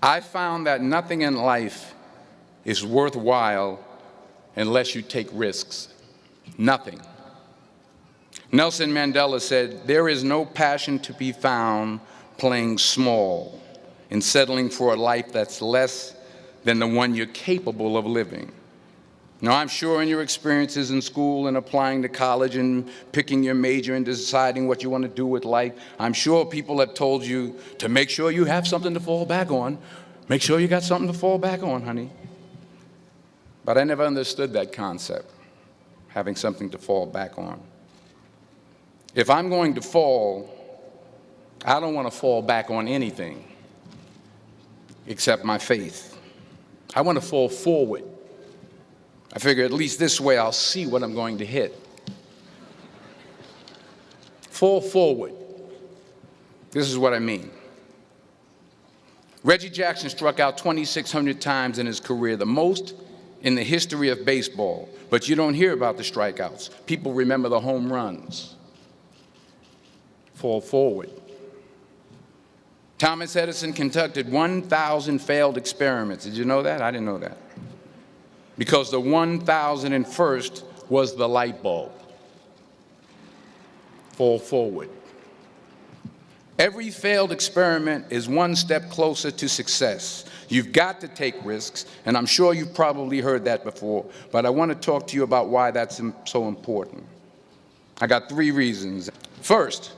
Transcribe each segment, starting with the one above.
I found that nothing in life is worthwhile unless you take risks. Nothing. Nelson Mandela said, "There is no passion to be found playing small and settling for a life that's less than the one you're capable of living." Now, I'm sure in your experiences in school and applying to college and picking your major and deciding what you want to do with life, I'm sure people have told you to make sure you have something to fall back on. Make sure you got something to fall back on, honey. But I never understood that concept, having something to fall back on. If I'm going to fall, I don't want to fall back on anything except my faith. I want to fall forward. I figure at least this way I'll see what I'm going to hit. Fall forward. This is what I mean. Reggie Jackson struck out 2,600 times in his career, the most in the history of baseball. But you don't hear about the strikeouts. People remember the home runs. Fall forward. Thomas Edison conducted 1,000 failed experiments. Did you know that? I didn't know that. Because the 1,001st was the light bulb. Fall forward. Every failed experiment is one step closer to success. You've got to take risks, and I'm sure you've probably heard that before, but I want to talk to you about why that's so important. I got 3 reasons. First,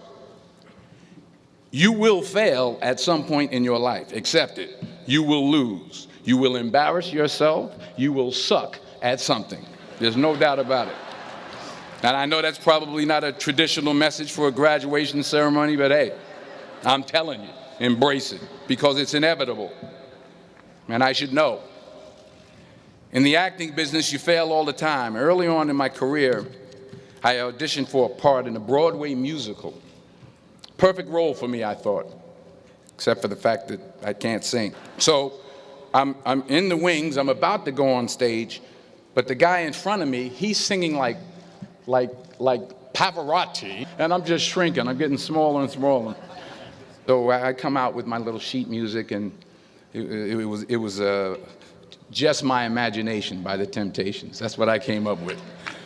you will fail at some point in your life. Accept it. You will lose. You will embarrass yourself. You will suck at something. There's no doubt about it. And I know that's probably not a traditional message for a graduation ceremony, but hey, I'm telling you, embrace it, because it's inevitable. And I should know. In the acting business, you fail all the time. Early on in my career, I auditioned for a part in a Broadway musical. Perfect role for me, I thought, except for the fact that I can't sing. So I'm in the wings, I'm about to go on stage, but the guy in front of me, he's singing like Pavarotti, and I'm just shrinking, I'm getting smaller and smaller. So I come out with my little sheet music, and it was Just My Imagination by the Temptations. That's what I came up with.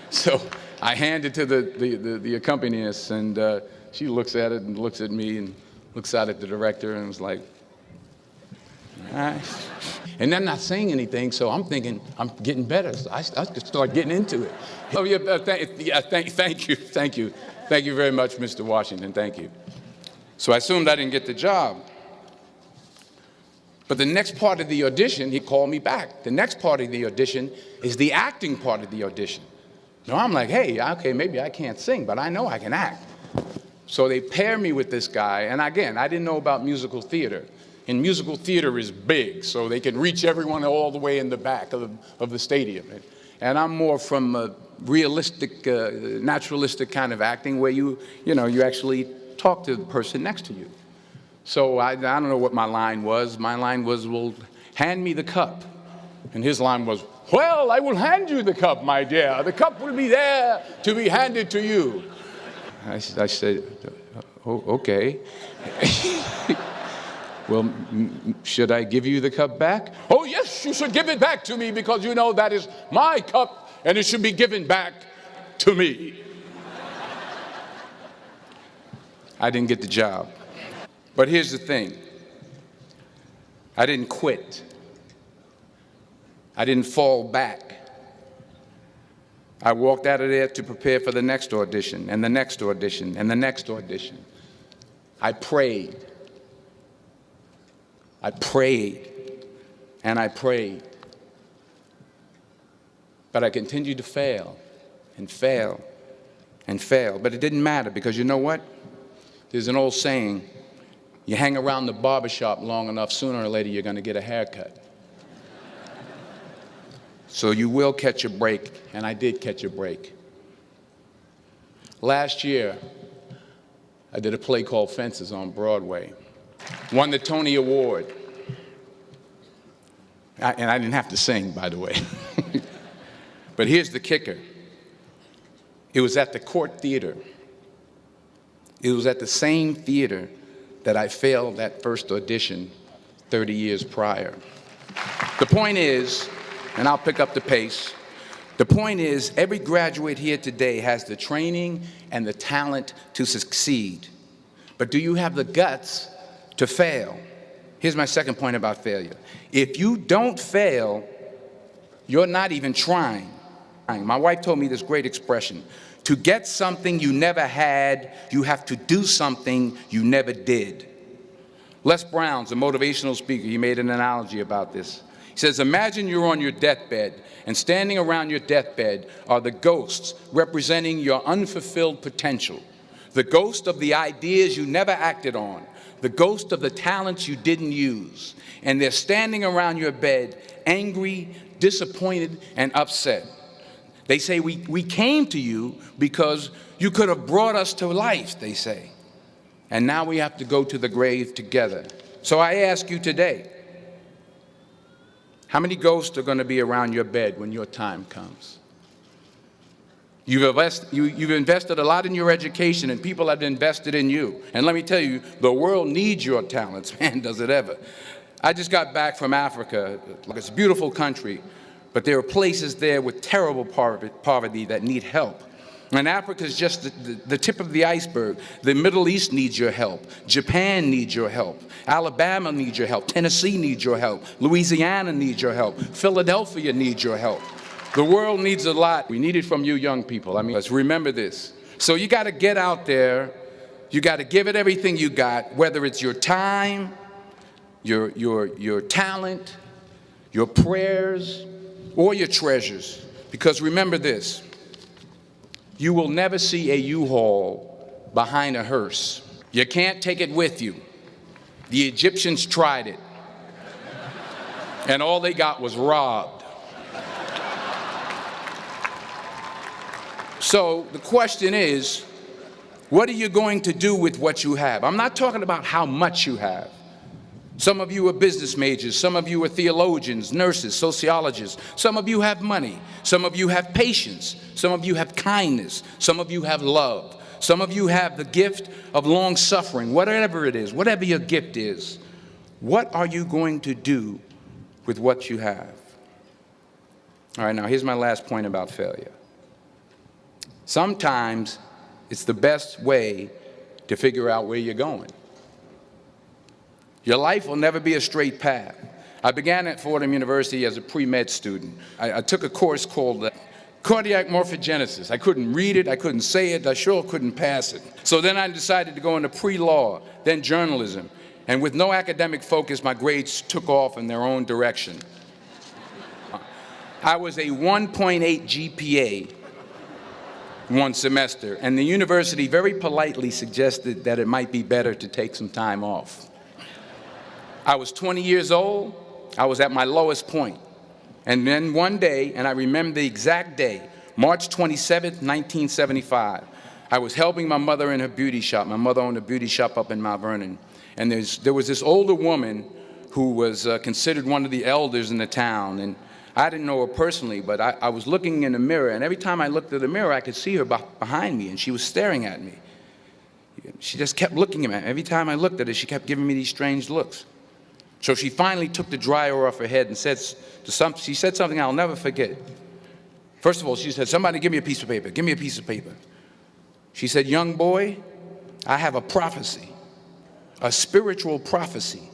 So I hand it to the accompanist, and she looks at it and looks at me and looks out at the director and was like, all right. And they're not saying anything, so I'm thinking I'm getting better. So I start getting into it. Oh, yeah, thank you. Thank you very much, Mr. Washington. Thank you. So I assumed I didn't get the job. But the next part of the audition, he called me back. The next part of the audition is the acting part of the audition. Now I'm like, hey, okay, maybe I can't sing, but I know I can act. So they pair me with this guy, and again, I didn't know about musical theater. And musical theater is big, so they can reach everyone all the way in the back of the stadium. And I'm more from a realistic, naturalistic kind of acting where you actually talk to the person next to you. So I don't know what my line was. My line was, well, hand me the cup. And his line was, well, I will hand you the cup, my dear. The cup will be there to be handed to you. I said, oh, okay. Well, should I give you the cup back? Oh, yes, you should give it back to me, because you know that is my cup and it should be given back to me. I didn't get the job. But here's the thing. I didn't quit. I didn't fall back. I walked out of there to prepare for the next audition, and the next audition, and the next audition. I prayed. I prayed, and I prayed. But I continued to fail, and fail, and fail. But it didn't matter, because you know what? There's an old saying, you hang around the barbershop long enough, sooner or later you're going to get a haircut. So you will catch a break, and I did catch a break. Last year, I did a play called Fences on Broadway. Won the Tony Award. And I didn't have to sing, by the way. But here's the kicker. It was at the Court Theater. It was at the same theater that I failed that first audition 30 years prior. The point is, and I'll pick up the pace, the point is every graduate here today has the training and the talent to succeed. But do you have the guts to fail? Here's my second point about failure. If you don't fail, you're not even trying. My wife told me this great expression: to get something you never had, you have to do something you never did. Les Brown's a motivational speaker. He made an analogy about this. He says, imagine you're on your deathbed, and standing around your deathbed are the ghosts representing your unfulfilled potential, the ghost of the ideas you never acted on, the ghost of the talents you didn't use. And they're standing around your bed, angry, disappointed, and upset. They say, we came to you because you could have brought us to life, they say. And now we have to go to the grave together. So I ask you today, how many ghosts are going to be around your bed when your time comes? You've invested a lot in your education, and people have invested in you. And let me tell you, the world needs your talents, man, does it ever. I just got back from Africa. It's a beautiful country, but there are places there with terrible poverty that need help. And Africa is just the tip of the iceberg. The Middle East needs your help. Japan needs your help. Alabama needs your help. Tennessee needs your help. Louisiana needs your help. Philadelphia needs your help. The world needs a lot. We need it from you young people. I mean, let's remember this. So you got to get out there. You got to give it everything you got, whether it's your time, your talent, your prayers, or your treasures. Because remember this. You will never see a U-Haul behind a hearse. You can't take it with you. The Egyptians tried it, and all they got was robbed. So the question is, what are you going to do with what you have? I'm not talking about how much you have. Some of you are business majors, some of you are theologians, nurses, sociologists, some of you have money, some of you have patience, some of you have kindness, some of you have love, some of you have the gift of long suffering, whatever it is, whatever your gift is. What are you going to do with what you have? All right, now here's my last point about failure. Sometimes it's the best way to figure out where you're going. Your life will never be a straight path. I began at Fordham University as a pre-med student. I took a course called cardiac morphogenesis. I couldn't read it, I couldn't say it, I sure couldn't pass it. So then I decided to go into pre-law, then journalism. And with no academic focus, my grades took off in their own direction. I was a 1.8 GPA one semester, and the university very politely suggested that it might be better to take some time off. I was 20 years old, I was at my lowest point. And then one day, and I remember the exact day, March 27th, 1975, I was helping my mother in her beauty shop. My mother owned a beauty shop up in Mount Vernon. And there was this older woman who was considered one of the elders in the town. And I didn't know her personally, but I was looking in the mirror, and every time I looked at the mirror, I could see her behind me, and she was staring at me. She just kept looking at me. Every time I looked at her, she kept giving me these strange looks. So she finally took the dryer off her head and she said something I'll never forget. First of all, she said, somebody give me a piece of paper, give me a piece of paper. She said, young boy, I have a prophecy, a spiritual prophecy.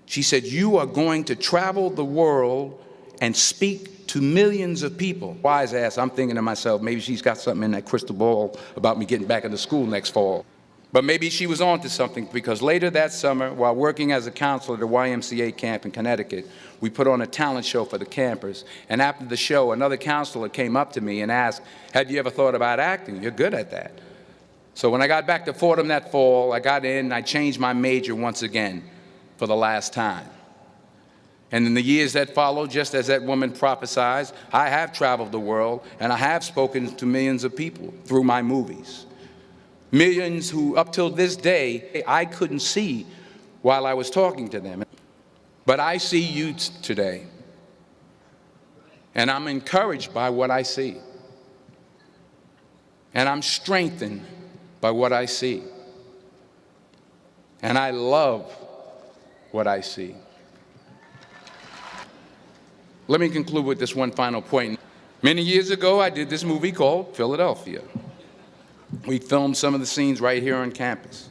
She said, you are going to travel the world and speak to millions of people. Wise ass, I'm thinking to myself, maybe she's got something in that crystal ball about me getting back into school next fall. But maybe she was on to something, because later that summer, while working as a counselor at a YMCA camp in Connecticut, we put on a talent show for the campers. And after the show, another counselor came up to me and asked, have you ever thought about acting? You're good at that. So when I got back to Fordham that fall, I got in and I changed my major once again for the last time. And in the years that followed, just as that woman prophesied, I have traveled the world and I have spoken to millions of people through my movies. Millions who, up till this day, I couldn't see while I was talking to them. But I see you today, and I'm encouraged by what I see. And I'm strengthened by what I see. And I love what I see. Let me conclude with this one final point. Many years ago, I did this movie called Philadelphia. We filmed some of the scenes right here on campus.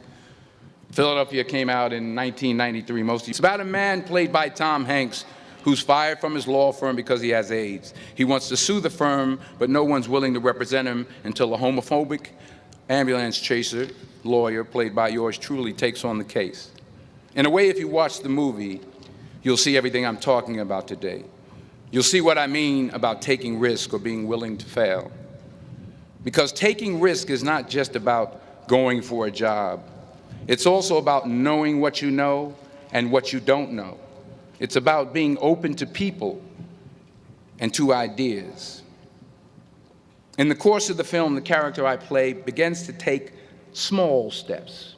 Philadelphia came out in 1993. It's about a man played by Tom Hanks who's fired from his law firm because he has AIDS. He wants to sue the firm, but no one's willing to represent him until a homophobic ambulance chaser lawyer, played by yours truly, takes on the case. In a way, if you watch the movie, you'll see everything I'm talking about today. You'll see what I mean about taking risk or being willing to fail. Because taking risk is not just about going for a job. It's also about knowing what you know and what you don't know. It's about being open to people and to ideas. In the course of the film, the character I play begins to take small steps,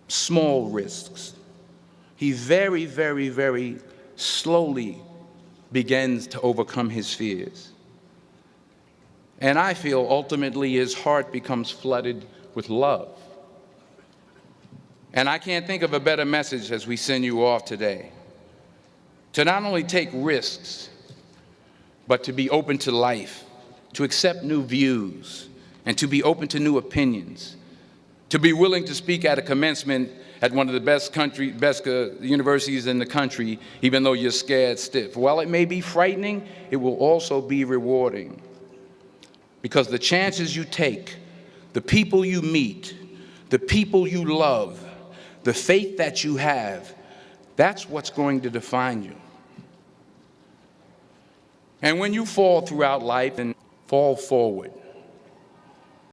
small risks. He very, very, very slowly begins to overcome his fears. And I feel ultimately his heart becomes flooded with love. And I can't think of a better message as we send you off today. To not only take risks, but to be open to life, to accept new views, and to be open to new opinions, to be willing to speak at a commencement at one of the best universities in the country, even though you're scared stiff. While it may be frightening, it will also be rewarding. Because the chances you take, the people you meet, the people you love, the faith that you have, that's what's going to define you. And when you fall throughout life, and fall forward.